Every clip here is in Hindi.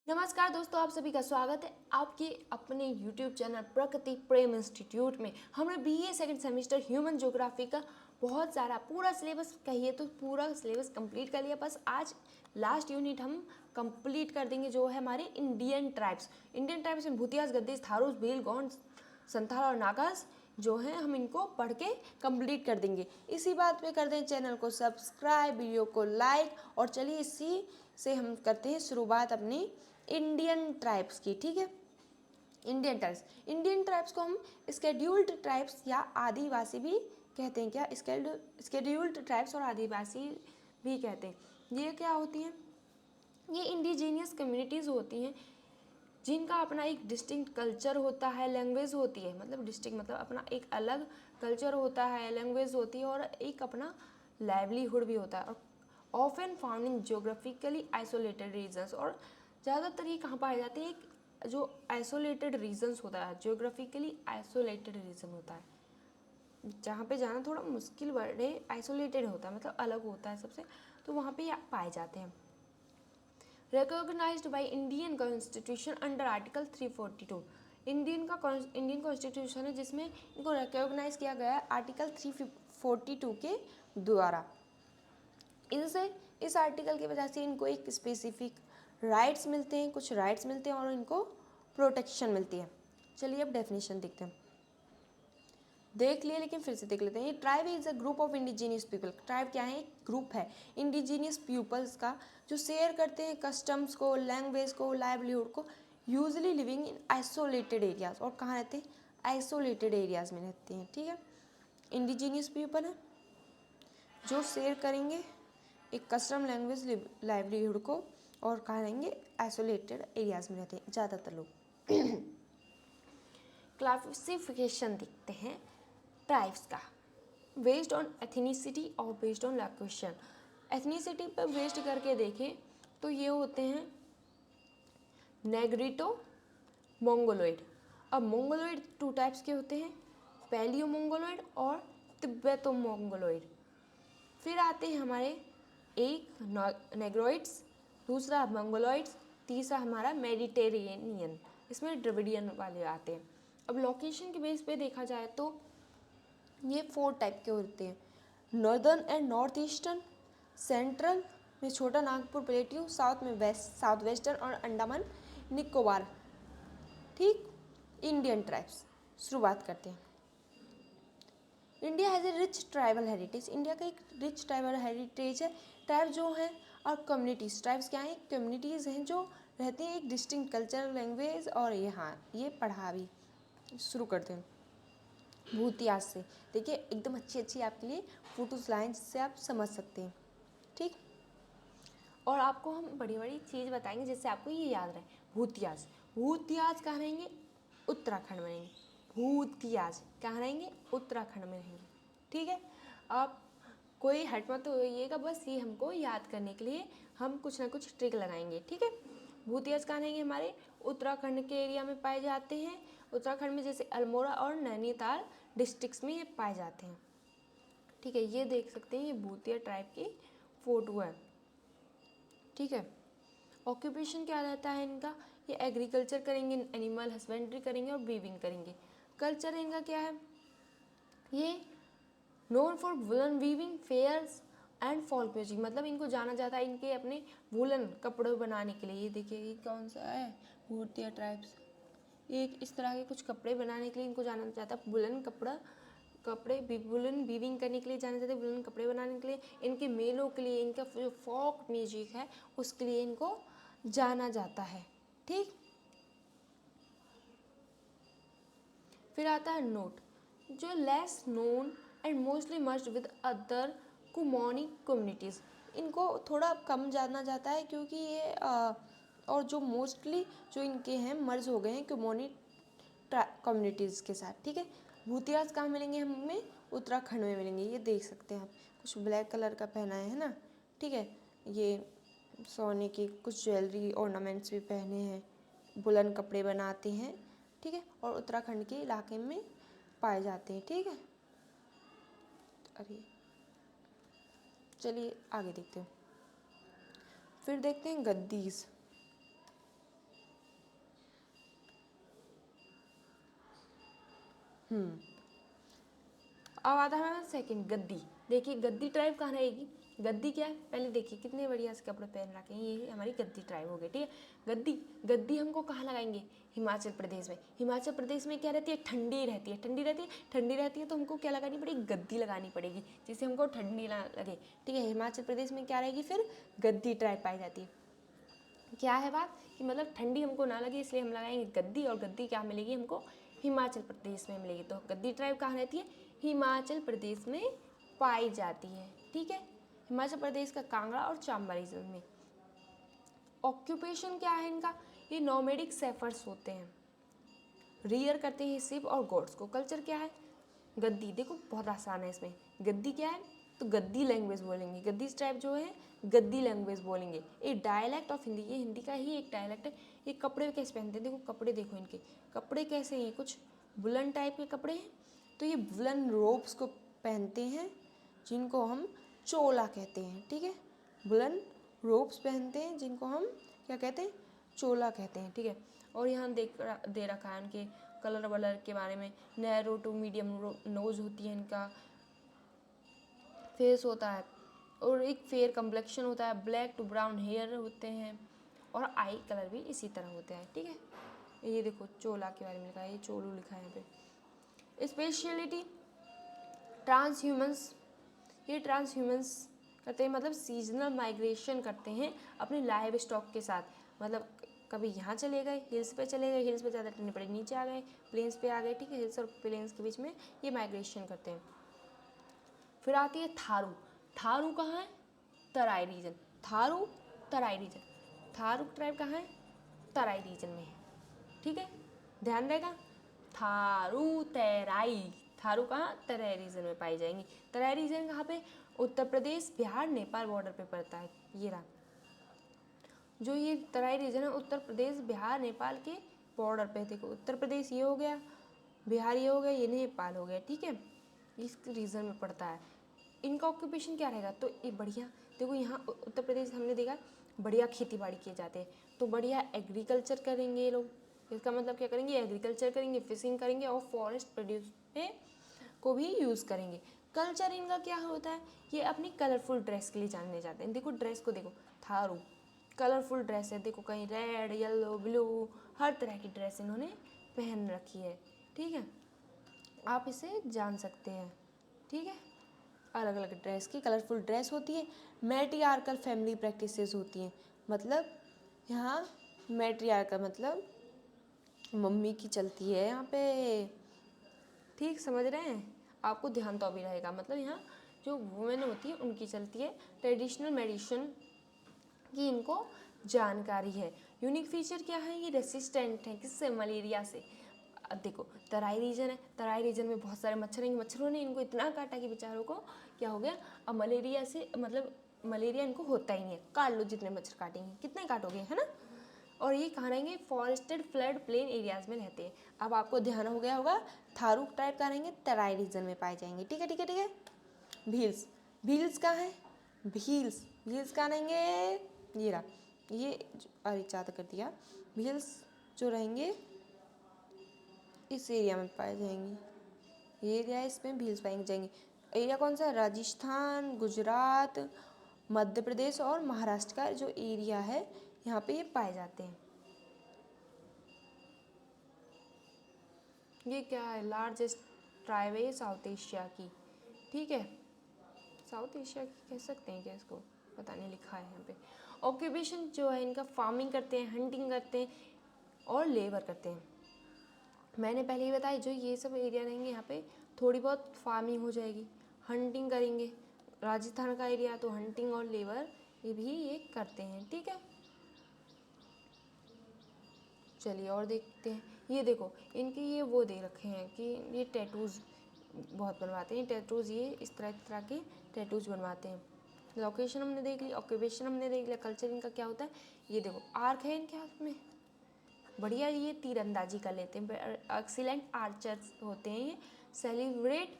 नमस्कार दोस्तों, आप सभी का स्वागत है आपके अपने YouTube चैनल प्रकृति प्रेम इंस्टीट्यूट में। हमने BA second semester human geography का बहुत सारा पूरा सिलेबस कहिए तो पूरा सिलेबस कंप्लीट कर लिया। बस आज लास्ट यूनिट हम कंप्लीट कर देंगे जो है हमारे इंडियन ट्राइब्स में भूतियास, गद्दीस, थारूस, भील, गोंड, संथाल और नागास जो हैं हम इनको पढ़ के कंप्लीट कर देंगे। इसी बात पे कर दें चैनल को सब्सक्राइब, वीडियो को लाइक और चलिए इसी से हम करते हैं शुरुआत अपनी इंडियन ट्राइब्स की। ठीक है, इंडियन ट्राइब्स को हम स्केड्यूल्ड ट्राइब्स या आदिवासी भी कहते हैं। क्या स्केड्यूल्ड ट्राइब्स और आदिवासी भी कहते हैं। ये क्या होती हैं? ये इंडिजीनियस कम्युनिटीज़ होती हैं जिनका अपना एक डिस्टिंक्ट कल्चर होता है, लैंग्वेज होती है। मतलब डिस्टिंक्ट मतलब अपना एक अलग कल्चर होता है, लैंग्वेज होती है और एक अपना लाइवलीहुड भी होता है। और often found in geographically isolated regions, और ज़्यादातर ये कहाँ पाए जाते हैं? एक जो आइसोलेटेड रीजन्स होता है, ज्योग्राफिकली आइसोलेटेड रीजन होता है, जहाँ पे जाना थोड़ा मुश्किल वर्ड है। आइसोलेटेड होता है मतलब अलग होता है सबसे, तो वहाँ पे पाए जाते हैं। recognized by Indian constitution under article 342। Indian constitution है जिसमें इनको रिकॉग्नाइज किया गया है आर्टिकल 342 के द्वारा। इनसे इस आर्टिकल की वजह से इनको एक स्पेसिफिक राइट्स मिलते हैं, कुछ राइट्स मिलते हैं और इनको प्रोटेक्शन मिलती है। चलिए अब डेफिनेशन देखते हैं। देख लिए लेकिन फिर से देख लेते हैं। ये tribe is a group of indigenous people. Tribe क्या है? एक ग्रुप है इंडिजीनियस पीपल्स का जो शेयर करते हैं कस्टम्स को, लैंग्वेज को, लाइवलीहुड को, usually living in isolated areas. और कहाँ रहते हैं? आइसोलेटेड एरियाज में रहते हैं। ठीक है, इंडिजीनियस पीपल है जो शेयर करेंगे एक कस्टम, लैंग्वेज, लाइवलीहुड को, और कहाँ रहेंगे? आइसोलेटेड एरियाज में रहते हैं ज़्यादातर लोग। क्लासिफिकेशन देखते हैं ट्राइब्स का बेस्ड ऑन एथनिसिटी और बेस्ड ऑन लोकेशन। एथनिसिटी पर बेस्ड करके देखें तो ये होते हैं नेग्रिटो, मोंगोलॉइड। अब मोंगोलॉइड टू टाइप्स के होते हैं, पैलियो मोंगोलॉइड और तिब्बतो मोंगोलॉइड। फिर आते हैं हमारे एक नेग्रोइड्स, दूसरा मंगोलॉइड्स, तीसरा हमारा मेडिटेरेनियन। इसमें द्रविडियन वाले आते हैं। अब लोकेशन के बेस पे देखा जाए तो ये 4 टाइप के होते हैं, northern and north eastern, central में छोटा नागपुर प्लेट्यू, साउथ में साउथ वेस्टर्न और अंडमान निकोबार। ठीक, इंडियन ट्राइब्स शुरुआत करते हैं। India has a rich tribal heritage. India का एक रिच ट्राइबल हेरिटेज है। ट्राइब जो हैं और कम्युनिटीज़, ट्राइब्स क्या हैं? कम्युनिटीज़ हैं जो रहते हैं एक डिस्टिंक्ट कल्चर, लैंग्वेज, और ये पढ़ा भी। शुरू करते हैं भूतियास से। देखिए एकदम अच्छी आपके लिए फोटोज लाइन जिससे आप समझ सकते हैं। ठीक, और आपको हम बड़ी बड़ी चीज़ बताएंगे जिससे आपको ये याद रहे। भूतियास कहाँ रहेंगे? उत्तराखंड में रहेंगे। भूतियास कहाँ रहेंगे? उत्तराखंड में रहेंगे। ठीक है, आप कोई हट मत होइएगा, बस ये हमको याद करने के लिए हम कुछ ना कुछ ट्रिक लगाएंगे। ठीक है, भूतियास कहाँ रहेंगे? हमारे उत्तराखंड के एरिया में पाए जाते हैं। उत्तराखंड में जैसे अल्मोड़ा और नैनीताल डिस्ट्रिक्ट्स में ये पाए जाते हैं। ठीक है, ये देख सकते हैं, ये भूतिया ट्राइब की फोटो है। ठीक है, ऑक्यूपेशन क्या रहता है इनका? ये एग्रीकल्चर करेंगे, एनिमल हस्बेंड्री करेंगे और वीविंग करेंगे। कल्चर इनका क्या है? ये known for woollen weaving, fairs and folk music. मतलब इनको जाना जाता है इनके अपने वुलन कपड़े बनाने के लिए। ये देखिए ये कौन सा है? भूतिया ट्राइब्स। एक इस तरह के कुछ कपड़े बनाने के लिए इनको जाना जाता है। वुलन वीविंग करने के लिए जाना जाता है, वुलन कपड़े बनाने के लिए, इनके मेलों के लिए, इनका जो फोक म्यूजिक है उसके लिए इनको जाना जाता है। ठीक, फिर आता है नोट, जो less known and mostly merged with other Kumaoni communities. इनको थोड़ा कम जाना जाता है क्योंकि ये और जो मोस्टली जो इनके हैं मर्ज हो गए हैं कुमाऊनी कम्युनिटीज़ के साथ। ठीक है, भूतियास कहाँ मिलेंगे हमें? उत्तराखंड में मिलेंगे। ये देख सकते हैं आप, कुछ ब्लैक कलर का पहना है ना। ठीक है, ये सोने की कुछ ज्वेलरी ऑर्नामेंट्स भी पहने हैं, बुलन कपड़े बनाते हैं। ठीक है, और उत्तराखंड के इलाके में पाए जाते हैं। ठीक है, अरे चलिए आगे देखते हैं। फिर देखते हैं गद्दीस। अब आता है हमारा सेकंड, गद्दी। देखिए गद्दी ट्राइब कहाँ रहेगी? गद्दी क्या है, पहले देखिए कितने बढ़िया से कपड़े पहन रखे हैं, ये हमारी गद्दी ट्राइब हो गई, ठीक है। गद्दी, गद्दी हमको कहाँ लगाएंगे? हिमाचल प्रदेश में। हिमाचल प्रदेश में क्या रहती है? ठंडी रहती है, ठंडी रहती है, ठंडी रहती है, तो हमको क्या लगानी पड़ेगी? गद्दी लगानी पड़ेगी, जिससे हमको ठंडी ना लगे, ठीक है। हिमाचल प्रदेश में क्या रहेगी फिर? गद्दी ट्राइब पाई जाती है। क्या है बात कि मतलब ठंडी हमको ना लगे इसलिए हम लगाएंगे गद्दी, और गद्दी क्या मिलेगी हमको? हिमाचल प्रदेश में मिलेगी। तो गद्दी ट्राइब कहाँ रहती है? हिमाचल प्रदेश में पाई जाती है, ठीक है। हिमाचल प्रदेश का कांगड़ा और चंबा रीजन में। ऑक्यूपेशन क्या है इनका? ये नोमैडिक सेफर्स होते हैं, रियर करते हैं शिप और गॉड्स को। कल्चर क्या है? गद्दी, देखो बहुत आसान है इसमें। गद्दी क्या है? तो गद्दी लैंग्वेज बोलेंगे, गद्दी ट्राइब जो है गद्दी लैंग्वेज बोलेंगे। ये डायलैक्ट ऑफ हिंदी, ये हिंदी का ही एक डायलैक्ट है। ये कपड़े कैसे पहनते हैं? देखो कपड़े देखो इनके, कपड़े कैसे हैं? कुछ वुलन टाइप के कपड़े हैं, तो ये वुलन रोब्स को पहनते हैं, जिनको हम चोला कहते हैं, ठीक है। वुलन रोब्स पहनते हैं, जिनको हम क्या कहते हैं? चोला कहते हैं, ठीक है। और यहाँ दे रखा है उनके कलर वलर के बारे में। नैरो टू मीडियम नोज होती है इनका, फेस होता है, और एक फेयर कम्प्लेक्शन होता है, ब्लैक टू ब्राउन हेयर होते हैं, और आई कलर भी इसी तरह होते हैं, ठीक है। ये देखो चोला के बारे में लिखा है, ये चोलू लिखा है यहाँ पे। स्पेशलिटी ट्रांस ह्यूमंस, ये ट्रांस ह्यूमंस करते हैं, मतलब सीजनल माइग्रेशन करते हैं अपने लाइव स्टॉक के साथ। मतलब कभी यहाँ चले गए, हिल्स पे चले गए, हिल्स पे ज़्यादा ठंडी पड़ी, नीचे आ गए, प्लेन्स पे आ गए, ठीक है। हिल्स और प्लेन्स के बीच में ये माइग्रेशन करते हैं। फिर आती है थारू। थारू कहाँ है? तराई रीजन। थारू तराई रीजन, थारू ट्राइब कहाँ है? तराई रीजन में है, ठीक है, ध्यान रहेगा। थारू तराई, थारू कहाँ? तराई रीजन में पाई जाएंगी। तराई रीजन कहाँ पे? उत्तर प्रदेश बिहार नेपाल बॉर्डर पे पड़ता है। ये रहा जो ये तराई रीजन है, उत्तर प्रदेश बिहार नेपाल के बॉर्डर पे। देखो उत्तर प्रदेश ये हो गया, बिहार ये हो गया, ये नेपाल हो गया, ठीक है। इस रीजन में पड़ता है। इनका ऑक्यूपेशन क्या रहेगा? तो ये बढ़िया, देखो यहाँ उत्तर प्रदेश हमने देखा बढ़िया खेती बाड़ी किए जाते हैं, तो बढ़िया एग्रीकल्चर करेंगे ये लोग। इसका मतलब क्या करेंगे? एग्रीकल्चर करेंगे, फिशिंग करेंगे, और फॉरेस्ट प्रोड्यूस पे को भी यूज़ करेंगे। कल्चर इनका क्या होता है? ये अपनी कलरफुल ड्रेस के लिए जाने जाते हैं। देखो ड्रेस को देखो, थारू कलरफुल ड्रेस है, देखो कहीं रेड, येलो, ब्लू, हर तरह की ड्रेस इन्होंने पहन रखी है, ठीक है। आप इसे जान सकते हैं, ठीक है। अलग अलग ड्रेस की कलरफुल ड्रेस होती है। मैट्रियार्कल फैमिली प्रैक्टिसेस होती हैं, मतलब यहाँ मैट्रियार्कल मतलब मम्मी की चलती है यहाँ पे, ठीक समझ रहे हैं? आपको ध्यान तो अभी रहेगा, मतलब यहाँ जो वुमेन होती है उनकी चलती है। ट्रेडिशनल मेडिसिन की इनको जानकारी है। यूनिक फीचर क्या है? ये रेसिस्टेंट है, किससे? मलेरिया से। अब देखो तराई रीजन है, तराई रीजन में बहुत सारे मच्छर हैं, मच्छरों ने इनको इतना काटा कि बेचारों को क्या हो गया, अब मलेरिया से मतलब मलेरिया इनको होता ही नहीं है। काट लो जितने मच्छर काटेंगे, कितने काटोगे, है ना। और ये कहाँ रहेंगे? फॉरेस्टेड फ्लड प्लेन एरियाज में रहते हैं। अब आपको ध्यान हो गया होगा, थारू टाइप का रहेंगे, तराई रीजन में पाए जाएंगे, ठीक है, ठीक है, ठीक है। भील्स, भील्स कहाँ है? भील्स, भील्स कहाँ रहेंगे? ये रहा, ये अरे ज़्यादा कर दिया। भील्स जो रहेंगे इस एरिया में पाए जाएंगे, ये एरिया है, इसमें भील्स पाए जाएंगे। एरिया कौन सा? राजस्थान, गुजरात, मध्य प्रदेश और महाराष्ट्र का जो एरिया है, यहाँ पे ये पाए जाते हैं। ये क्या है? लार्जेस्ट ट्राइब है साउथ एशिया की, ठीक है, साउथ एशिया की कह सकते हैं क्या इसको, पता नहीं, लिखा है यहाँ पे। ऑक्यूपेशन जो है इनका, फार्मिंग करते हैं, हंटिंग करते हैं, और लेबर करते हैं। मैंने पहले ही बताया, जो ये सब एरिया रहेंगे यहाँ पे थोड़ी बहुत फार्मिंग हो जाएगी, हंटिंग करेंगे। राजस्थान का एरिया तो हंटिंग और लेबर ये भी ये करते हैं, ठीक है। चलिए और देखते हैं। ये देखो इनके ये वो दे रखे हैं कि ये टैटूज़ बहुत बनवाते हैं, टैटूज़, ये इस तरह के टैटूज़ बनवाते हैं। लोकेशन हमने देख ली, ऑक्यूपेशन हमने देख लिया, कल्चर इनका क्या होता है। ये देखो आर्क है इनके हाथ में, बढ़िया, ये तीरंदाजी कर लेते हैं, एक्सीलेंट आर्चर्स होते हैं। ये सेलिब्रेट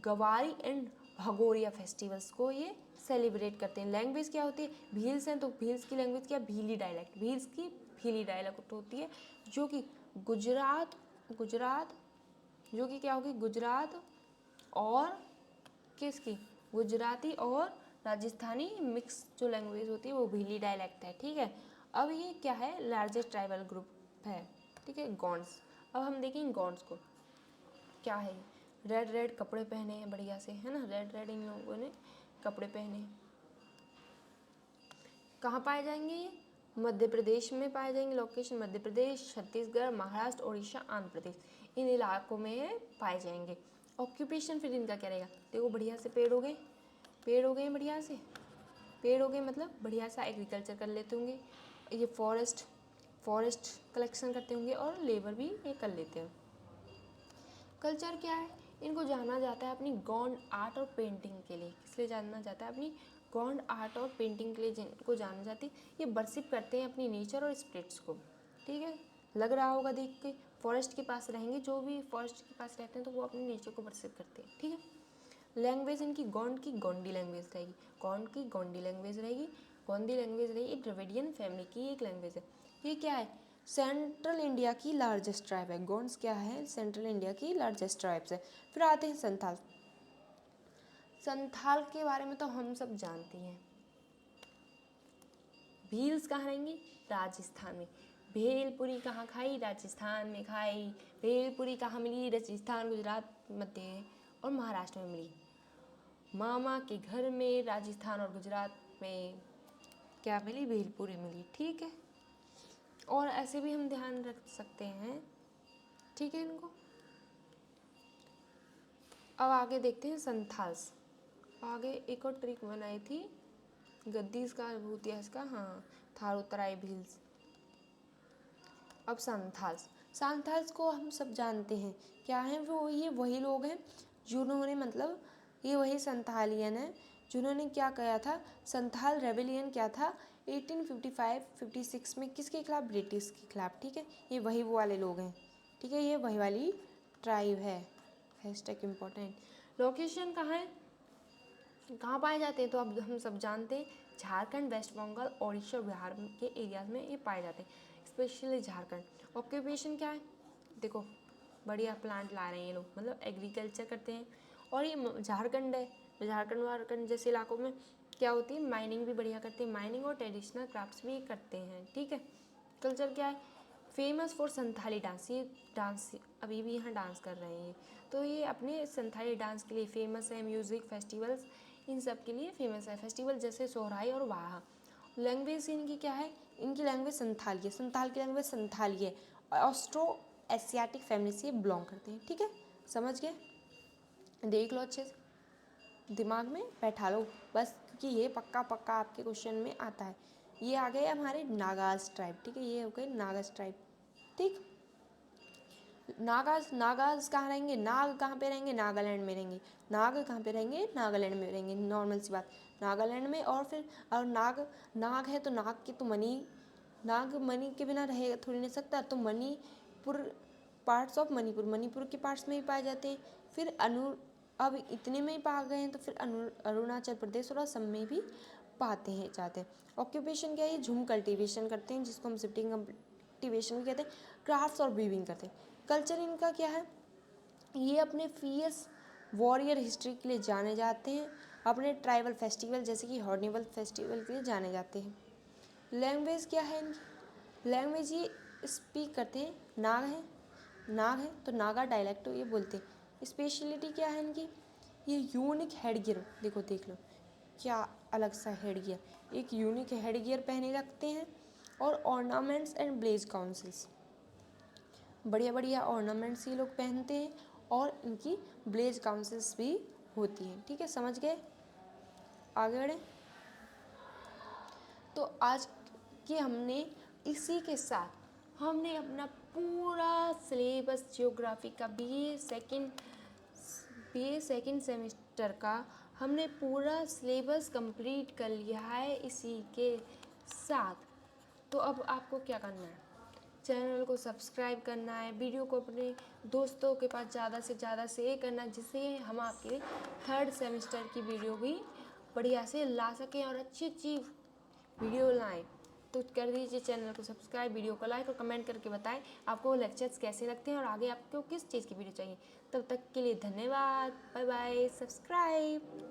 गवारी एंड भगोरिया फेस्टिवल्स को ये सेलिब्रेट करते हैं। लैंग्वेज क्या होती है? भील्स हैं तो भील्स की लैंग्वेज क्या? भीली डायलैक्ट, भील्स की भीली डायलैक्ट होती है, जो कि गुजरात जो कि क्या होगी, गुजरात और किसकी, गुजराती और राजस्थानी मिक्स जो लैंग्वेज होती है वो भीली डायलेक्ट है, ठीक है। अब ये क्या है, लार्जेस्ट ट्राइबल ग्रुप है, ठीक है, गॉन्ड्स। अब हम देखेंगे गॉन्ड्स को, क्या है, रेड रेड कपड़े पहने हैं बढ़िया से, है ना, रेड रेड इन लोगों ने कपड़े पहने हैं। कहाँ पाए जाएंगे ये, मध्य प्रदेश में पाए जाएंगे, लोकेशन मध्य प्रदेश, छत्तीसगढ़, महाराष्ट्र, उड़ीसा, आंध्र प्रदेश, इन इलाकों में पाए जाएंगे। ऑक्यूपेशन फिर इनका क्या रहेगा, देखो बढ़िया से पेड़ हो गए, पेड़ हो गए बढ़िया से, पेड़ हो गए मतलब बढ़िया सा एग्रीकल्चर कर लेते होंगे, ये फॉरेस्ट कलेक्शन करते होंगे और लेबर भी ये कर लेते हैं। कल्चर क्या है, इनको जाना जाता है अपनी गॉन्ड आर्ट और पेंटिंग के लिए, किस लिए जाना जाता है, अपनी गॉन्ड आर्ट और पेंटिंग के लिए जिनको जाना जाती है, ये वर्शिप करते हैं अपनी नेचर और स्पिरिट्स को, ठीक है। लग रहा होगा देख के, फॉरेस्ट के पास रहेंगे, जो भी फॉरेस्ट के पास रहते हैं तो वो अपनी नेचर को वर्शिप करते हैं, ठीक है। लैंग्वेज इनकी गॉन्ड की गोंडी लैंग्वेज रहेगी, गॉन्ड की गोंडी लैंग्वेज रहेगी, गोंडी लैंग्वेज रहेगी, द्रविडियन फैमिली की एक लैंग्वेज है। ये क्या है, सेंट्रल इंडिया की लार्जेस्ट ट्राइब है, गोंड्स क्या है, सेंट्रल इंडिया की लार्जेस्ट ट्राइब्स है। फिर आते हैं संथाल। संथाल के बारे में तो हम सब जानते हैं, भील्स कहाँ रहेंगी, राजस्थान में। भेलपुरी कहाँ खाई, राजस्थान में खाई। भेलपुरी कहाँ मिली, राजस्थान, गुजरात, मध्य और महाराष्ट्र में मिली। मामा के घर में राजस्थान और गुजरात में क्या मिली, भेलपुरी मिली, ठीक है। और ऐसे भी हम ध्यान रख सकते हैं, ठीक है इनको। अब आगे देखते हैं संथाल्स। आगे एक और ट्रिक बनाई थी, गद्दीस का, भूतियास का, हाँ, थारूतराई भील्स। अब संथाल्स को हम सब जानते हैं क्या है, वो ये वही लोग हैं जिन्होंने, मतलब ये वही संथालियन है जिन्होंने क्या किया था, संथाल रेबेलियन क्या था 1855-56 में, किसके खिलाफ, ब्रिटिश के खिलाफ, ठीक है। ये वही वो वाले लोग हैं, ठीक है, ये वही वाली ट्राइब है। Hashtag important. लोकेशन कहाँ है, कहाँ पाए जाते हैं, तो अब हम सब जानते हैं, झारखंड, वेस्ट बंगाल, ओडिशा, बिहार के एरियाज में ये पाए जाते हैं, स्पेशली झारखंड। ऑक्यूपेशन क्या है, देखो बढ़िया प्लांट ला रहे हैं ये लोग, मतलब एग्रीकल्चर करते हैं। और ये झारखंड है, झारखंड वारखंड जैसे इलाकों में क्या होती है, माइनिंग भी बढ़िया करते हैं, माइनिंग और ट्रेडिशनल क्राफ्ट्स भी करते हैं, ठीक है। कल्चर क्या है, फेमस फॉर संथाली डांस, ये डांस अभी भी यहाँ डांस कर रहे हैं, तो ये अपने संथाली डांस के लिए फेमस है। म्यूज़िक, फेस्टिवल्स, इन सब के लिए फेमस है, फेस्टिवल जैसे सोहराई और वाहा। लैंग्वेज इनकी क्या है, इनकी लैंग्वेज संथाली है, संथाल की लैंग्वेज संथाली है, ऑस्ट्रो एशियाटिक फैमिली से बिलोंग करते हैं, ठीक है, समझ गए, देख लो अच्छे से, दिमाग में बैठा लो बस, क्योंकि ये पक्का पक्का आपके क्वेश्चन में आता है। ये आ गए हमारे नागाज ट्राइब, ठीक है, ये हो गए नागाज ट्राइब, ठीक। नागाज कहाँ रहेंगे, नाग कहाँ पे रहेंगे, नागालैंड में रहेंगे। नाग कहाँ पे रहेंगे, नागालैंड में रहेंगे, नॉर्मल सी बात, नागालैंड में। और फिर और नाग है तो नाग के तो नाग मणि के बिना रह थोड़ी नहीं सकता, तो मणिपुर, पार्ट्स ऑफ मणिपुर के पार्ट्स में ही पाए जाते हैं। फिर अब इतने में ही पा गए हैं तो फिर अरुणाचल प्रदेश और असम में भी पाते हैं जाते हैं। ऑक्यूपेशन क्या है, झूम कल्टीवेशन करते हैं, जिसको हम शिफ्टिंग कल्टीवेशन भी कहते हैं, क्राफ्ट्स और वीविंग करते हैं। कल्चर इनका क्या है, ये अपने फियर्स वॉरियर हिस्ट्री के लिए जाने जाते हैं, अपने ट्राइबल फेस्टिवल जैसे कि हॉर्निवल फेस्टिवल के लिए जाने जाते हैं। लैंग्वेज क्या है इनकी, लैंग्वेज ये स्पीक करते हैं, नाग है तो नागा डायलेक्ट ये बोलते हैं। स्पेशलिटी क्या है इनकी, ये यूनिक हेडगियर, देखो देख लो क्या अलग सा हेडगियर, एक यूनिक हेडगियर पहने रखते हैं। और ऑर्नामेंट्स एंड ब्लेज काउंसिल्स, बढ़िया बढ़िया ऑर्नामेंट्स ये लोग पहनते हैं, और इनकी ब्लेज काउंसिल्स भी होती हैं, ठीक है, समझ गए, आगे बढ़े। तो आज की हमने इसी के साथ हमने अपना पूरा सिलेबस ज्योग्राफी का बीए सेकेंड सेमेस्टर का हमने पूरा सिलेबस कंप्लीट कर लिया है इसी के साथ। तो अब आपको क्या करना है, चैनल को सब्सक्राइब करना है, वीडियो को अपने दोस्तों के पास ज़्यादा से ज़्यादा शेयर करना, जिससे हम आपके लिए थर्ड सेमेस्टर की वीडियो भी बढ़िया से ला सकें और अच्छी अच्छी वीडियो लाएं। तो कर दीजिए चैनल को सब्सक्राइब, वीडियो को लाइक और कमेंट करके बताएं आपको वो लेक्चर्स कैसे लगते हैं और आगे आपको किस चीज़ की वीडियो चाहिए। तब तक के लिए धन्यवाद, बाय बाय, सब्सक्राइब।